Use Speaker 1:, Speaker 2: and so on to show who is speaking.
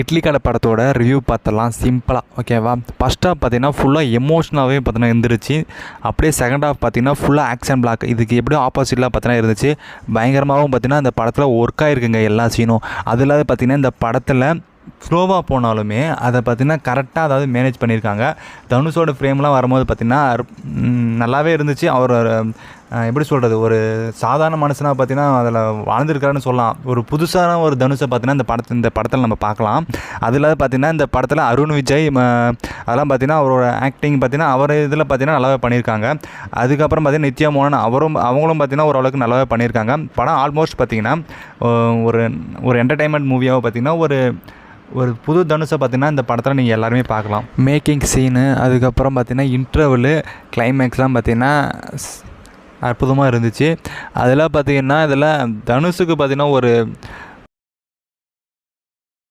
Speaker 1: இட்லி கடை படத்தோட ரிவ்யூ பார்த்தலாம் சிம்பிளாக, ஓகேவா? ஃபஸ்ட் ஹாஃப் பார்த்தீங்கன்னா ஃபுல்லாக எமோஷனாகவே பார்த்தீங்கன்னா இருந்துருச்சு. அப்படியே செகண்ட் ஹாஃப் பார்த்தீங்கன்னா ஃபுல்லாக ஆக்ஷன் பிளாக். இதுக்கு எப்படியும் ஆப்போசிட்டில் பார்த்தீங்கன்னா இருந்துச்சு. பயங்கரமாகவும் பார்த்தீங்கன்னா இந்த படத்தில் ஒர்க் ஆகிருக்குங்க எல்லா சீனும். அது இல்லாத பார்த்தீங்கன்னா இந்த படத்தில் ஸ்லோவாக போனாலுமே அதை பார்த்திங்கன்னா கரெக்டாக அதாவது மேனேஜ் பண்ணியிருக்காங்க. தனுஷோட ஃப்ரேம்லாம் வரும்போது பார்த்திங்கன்னா நல்லாவே இருந்துச்சு. அவர் எப்படி சொல்கிறது, ஒரு சாதாரண மனுஷனாக பார்த்திங்கன்னா அதில் வாழ்ந்துருக்காருன்னு சொல்லலாம். ஒரு புதுசான ஒரு தனுஷை பார்த்திங்கன்னா இந்த படத்தில் நம்ம பார்க்கலாம். அதில் பார்த்திங்கன்னா இந்த படத்தில் அருண் விஜய் அதெல்லாம் பார்த்திங்கன்னா அவரோட ஆக்டிங் பார்த்திங்கன்னா அவர் இதில் பார்த்திங்கன்னா நல்லாவே பண்ணியிருக்காங்க. அதுக்கப்புறம் பார்த்திங்கன்னா நித்யா மோகன் அவங்களும் பார்த்திங்கன்னா ஓரளவுக்கு நல்லாவே பண்ணியிருக்காங்க. படம் ஆல்மோஸ்ட் பார்த்திங்கன்னா ஒரு என்டர்டெயின்மெண்ட் மூவியாக பார்த்திங்கன்னா ஒரு புது தனுஷை பார்த்திங்கன்னா இந்த படத்தில் நீங்கள் எல்லாருமே பார்க்கலாம். மேக்கிங் சீனு, அதுக்கப்புறம் பார்த்திங்கன்னா இன்டர்வலு, கிளைமேக்ஸ்லாம் பார்த்திங்கன்னா அற்புதமாக இருந்துச்சு. அதெல்லாம் பார்த்திங்கன்னா இதில் தனுஷுக்கு பார்த்திங்கன்னா